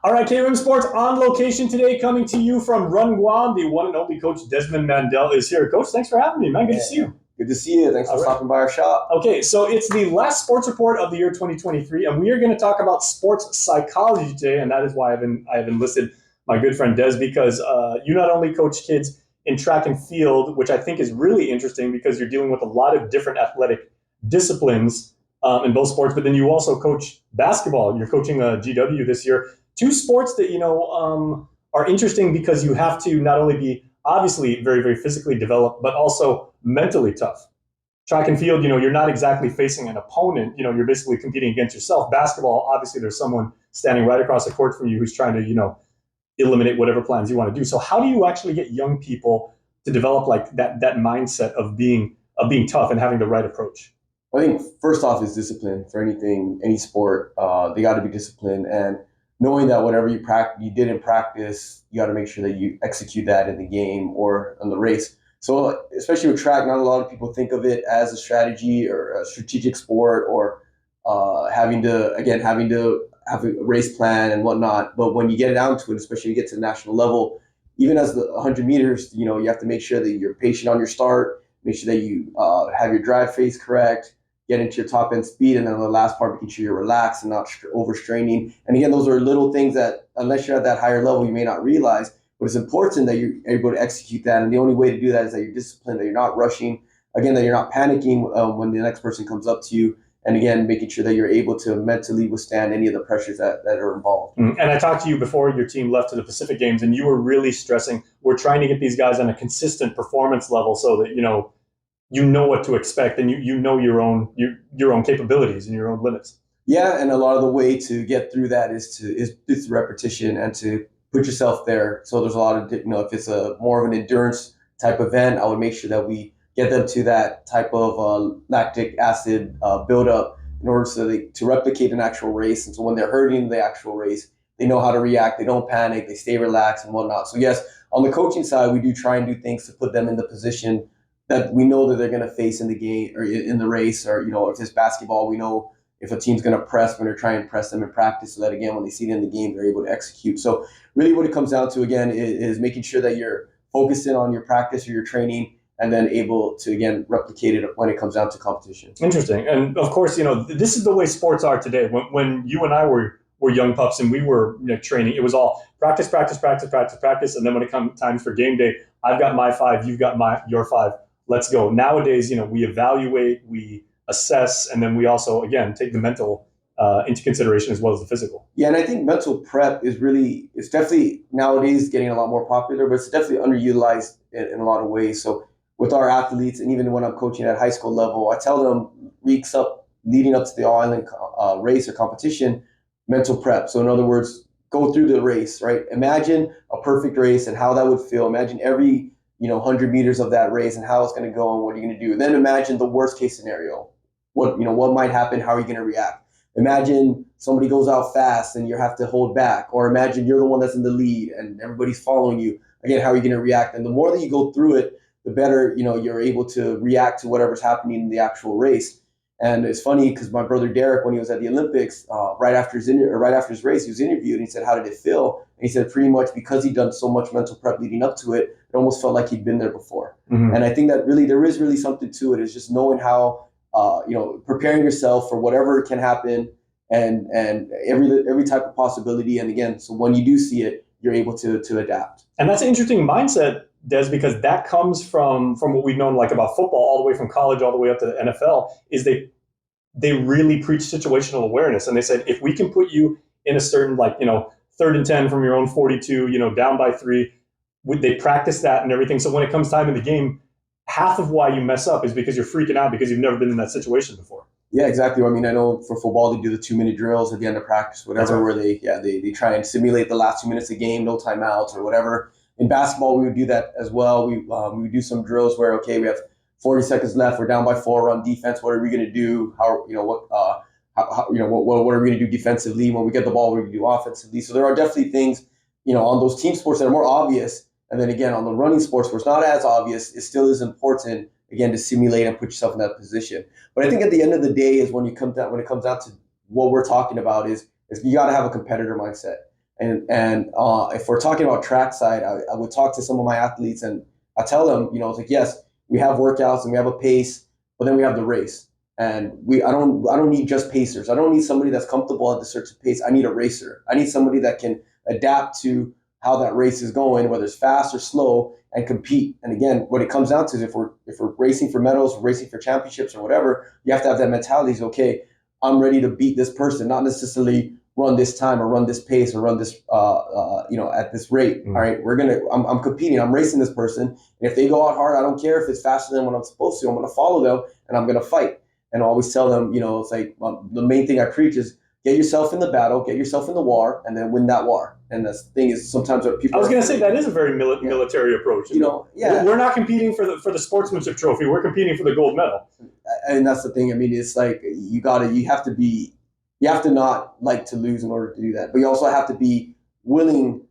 All right, KRM Sports on location today, coming to you from Rungwan. The one and only Coach Desmond Mandell is here. Coach, thanks for having me, man. Good to see you. Good to see you. Thanks for stopping by our shop. Okay, so it's the last sports report of the year 2023, and we are going to talk about sports psychology today, and that is why I've enlisted my good friend Des, because you not only coach kids in track and field, which I think is really interesting because you're dealing with a lot of different athletic disciplines in both sports, but then you also coach basketball. You're coaching GW this year. Two sports that are interesting because you have to not only be obviously very, very physically developed, but also mentally tough. Track and field, you're not exactly facing an opponent. You're basically competing against yourself. Basketball, obviously, there's someone standing right across the court from you who's trying to, eliminate whatever plans you want to do. So how do you actually get young people to develop like that mindset of being tough and having the right approach? I think first off is discipline for anything, any sport. They got to be disciplined, and knowing that whatever you did in practice, you got to make sure that you execute that in the game or on the race. So especially with track, not a lot of people think of it as a strategy or a strategic sport or having to have a race plan and whatnot. But when you get down to it, especially when you get to the national level, even as the 100 meters, you have to make sure that you're patient on your start, make sure that you have your drive phase correct, get into your top end speed, and then on the last part, making sure you're relaxed and not overstraining. And again, those are little things that, unless you're at that higher level, you may not realize. But it's important that you're able to execute that. And the only way to do that is that you're disciplined, that you're not rushing, again, that you're not panicking when the next person comes up to you. And again, making sure that you're able to mentally withstand any of the pressures that are involved. And I talked to you before your team left to the Pacific Games, and you were really stressing, we're trying to get these guys on a consistent performance level so that, you know what to expect, and you know your own capabilities and your own limits. Yeah, and a lot of the way to get through that is through repetition and to put yourself there. So there's a lot of if it's a more of an endurance type event, I would make sure that we get them to that type of lactic acid buildup in order to replicate an actual race. And so when they're hurting the actual race, they know how to react. They don't panic. They stay relaxed and whatnot. So yes, on the coaching side, we do try and do things to put them in the position that we know that they're going to face in the game or in the race, or if it's basketball, we know if a team's going to press when they're trying to press them in practice, so that again when they see it in the game, they're able to execute. So really, what it comes down to again is making sure that you're focusing on your practice or your training, and then able to again replicate it when it comes down to competition. Interesting, and of course, this is the way sports are today. When you and I were young pups and we were training, it was all practice, practice, practice, practice, practice, and then when it comes time for game day, I've got my five, you've got your five. Let's go. Nowadays, we evaluate, we assess, and then we also, again, take the mental into consideration as well as the physical. Yeah, and I think mental prep it's definitely nowadays getting a lot more popular, but it's definitely underutilized in a lot of ways. So with our athletes, and even when I'm coaching at high school level, I tell them weeks up, leading up to the All-Island race or competition, mental prep. So in other words, go through the race, right? Imagine a perfect race and how that would feel. Imagine every 100 meters of that race and how it's going to go and what are you going to do. And then imagine the worst case scenario. What might happen? How are you going to react? Imagine somebody goes out fast and you have to hold back, or imagine you're the one that's in the lead and everybody's following you. Again, how are you going to react? And the more that you go through it, the better you're able to react to whatever's happening in the actual race. And it's funny because my brother Derek, when he was at the Olympics, right after his race, he was interviewed and he said, "How did it feel?" And he said, pretty much because he'd done so much mental prep leading up to it, it almost felt like he'd been there before. Mm-hmm. And I think that really there is really something to it. Is just knowing how, preparing yourself for whatever can happen, and every type of possibility. And again, so when you do see it, you're able to adapt. And that's an interesting mindset, Des, because that comes from what we've known like about football all the way from college all the way up to the NFL, is they really preach situational awareness. And they said, if we can put you in a certain 3rd and 10 from your own 42, down by 3, they practice that and everything. So when it comes time in the game, half of why you mess up is because you're freaking out because you've never been in that situation before. Yeah, exactly. I mean, I know for football, they do the 2-minute drills at the end of practice, whatever, right, where they try and simulate the last 2 minutes of the game, no timeouts or whatever. In basketball, we would do that as well. We would do some drills where, okay, we have 40 seconds left. We're down by 4 on defense. What are we going to do? What are we going to do defensively? When we get the ball, what are we going to do offensively? So there are definitely things, on those team sports that are more obvious. And then again, on the running sports where it's not as obvious, it still is important, again, to simulate and put yourself in that position. But I think at the end of the day is when it comes down to what we're talking about is you got to have a competitor mindset. And if we're talking about track side, I would talk to some of my athletes and I tell them, it's like, yes, we have workouts and we have a pace, but then we have the race. And I don't need just pacers. I don't need somebody that's comfortable at the certain pace. I need a racer. I need somebody that can adapt to how that race is going, whether it's fast or slow, and compete. And again, what it comes down to is if we're racing for medals, racing for championships or whatever, you have to have that mentality. Is okay, I'm ready to beat this person, not necessarily run this time or run this pace or run this at this rate. All right, I'm competing, I'm racing this person, and if they go out hard, I don't care if it's faster than what I'm supposed to. I'm going to follow them and I'm going to fight. And I always tell them, it's like the main thing I preach is get yourself in the battle, get yourself in the war, and then win that war. And the thing is, sometimes what people I was going to say that is a very military approach. We're not competing for the sportsmanship trophy. We're competing for the gold medal. And that's the thing. I mean, it's like you have to not like to lose in order to do that, but you also have to be willing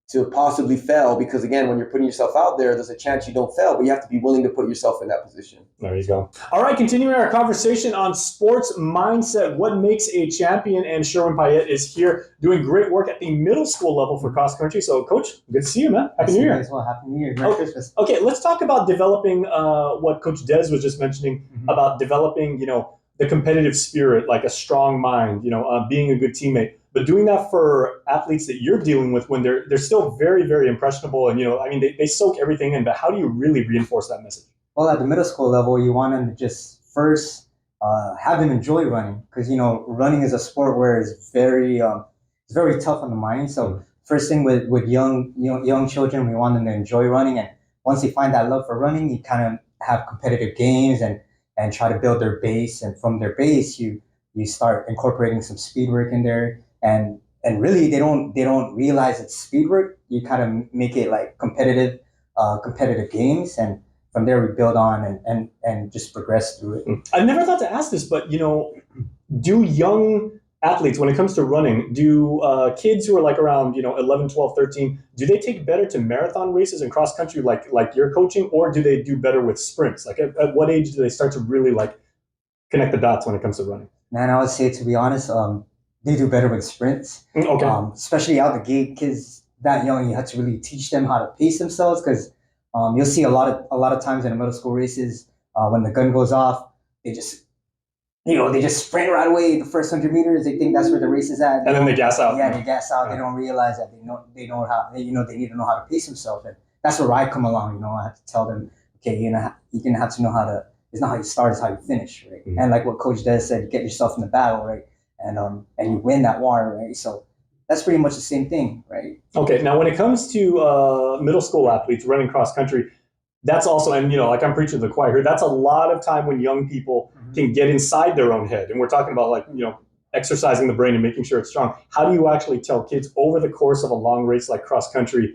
to possibly fail, because again, when you're putting yourself out there, there's a chance you don't fail, but you have to be willing to put yourself in that position. There you go. All right, continuing our conversation on sports mindset, what makes a champion, and Sherwin Paet is here doing great work at the middle school level for cross country. So, Coach, good to see you, man. Happy New Year. As well. Happy New Year. Merry Christmas. Okay, let's talk about developing what Coach Des was just mentioning about developing, the competitive spirit, like a strong mind, being a good teammate. But doing that for athletes that you're dealing with when they're still very, very impressionable, and they soak everything in. But how do you really reinforce that message? Well, at the middle school level, you want them to just first have them enjoy running, because running is a sport where it's very tough on the mind. So first thing with young children, we want them to enjoy running, and once they find that love for running, you kind of have competitive games and try to build their base, and from their base, you start incorporating some speed work in there. And really, they don't realize it's speed work. You kind of make it like competitive games, and from there we build on and just progress through it. I've never thought to ask this, but do young athletes, when it comes to running, do kids who are like around 11, 12, 13, do they take better to marathon races and cross country like you're coaching, or do they do better with sprints? Like at what age do they start to really like connect the dots when it comes to running? Man, I would say, to be honest, they do better with sprints. Okay. Especially out the gate, kids that young, you have to really teach them how to pace themselves, because you'll see a lot of times in the middle school races, when the gun goes off, they just sprint right away. The first 100 meters, they think that's where the race is at, and then they gas out. Yeah, they gas out. Yeah. They don't realize that they know how they need to know how to pace themselves, and that's where I come along. I have to tell them, okay, you're gonna have to know how to. It's not how you start; it's how you finish, right? Mm-hmm. And like what Coach Des said, get yourself in the battle, right? And you win that war, right? So that's pretty much the same thing, right? Okay. Now, when it comes to middle school athletes running cross country, that's also, and like I'm preaching to the choir here, that's a lot of time when young people can get inside their own head, and we're talking about like exercising the brain and making sure it's strong. How do you actually tell kids over the course of a long race like cross country,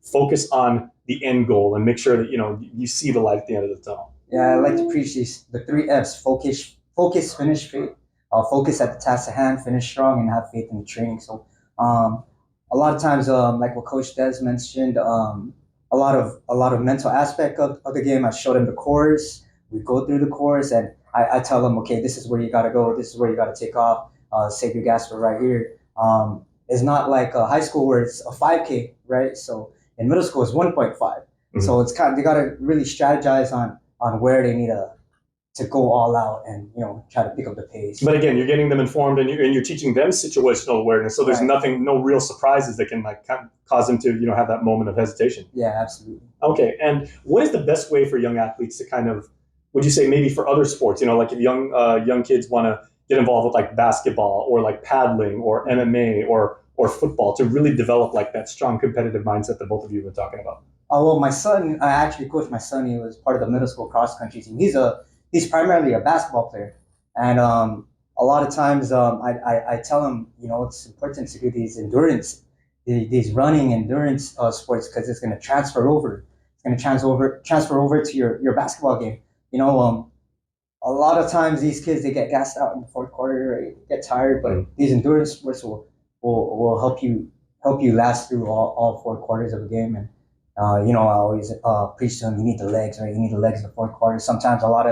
focus on the end goal and make sure that you see the light at the end of the tunnel? Yeah, I like to preach the 3 F's: focus, finish, faith. Focus at the task at hand, finish strong, and have faith in the training. So a lot of times, like what Coach Des mentioned, a lot of mental aspect of the game. I show them the course. We go through the course, and I tell them, okay, this is where you got to go. This is where you got to take off. Save your gas for right here. It's not like high school where it's a 5K, right? So in middle school, it's 1.5. Mm-hmm. So it's they got to really strategize on where they need to go all out and try to pick up the pace. But again, you're getting them informed, and you're teaching them situational awareness. So there's no real surprises that can cause them to have that moment of hesitation. Yeah, absolutely. Okay, and what is the best way for young athletes to kind of, would you say maybe for other sports, like if young kids want to get involved with like basketball or like paddling or MMA or football, to really develop like that strong competitive mindset that both of you were talking about? Well, my son, I actually coached my son. He was part of the middle school cross country team. He's primarily a basketball player, and a lot of times I tell him, it's important to do these running endurance sports, because it's going to transfer over. It's going to transfer over to your basketball game. A lot of times these kids, they get gassed out in the fourth quarter, right? Get tired, but these endurance sports will help you last through all 4 quarters of a game. And I always preach to them, you need the legs, right? You need the legs in the fourth quarter. Sometimes a lot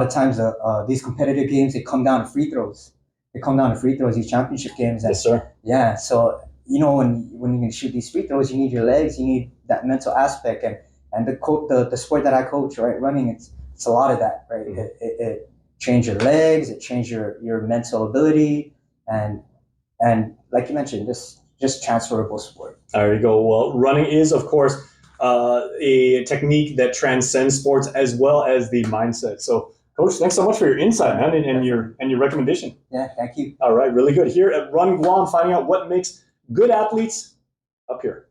of times these competitive games, they come down to free throws. These championship games. Yes, sir. Yeah. So when you can shoot these free throws, you need your legs, you need that mental aspect, and the sport that I coach, right, running, it's a lot of that, right. Mhm. It trains your legs, it trains your mental ability, and like you mentioned, just transferable sport. There you go. Well, running is, of course, a technique that transcends sports as well as the mindset. So, Coach, thanks so much for your insight, man, and your recommendation. Yeah, thank you. All right, really good. Here at Run Guam, finding out what makes good athletes up here.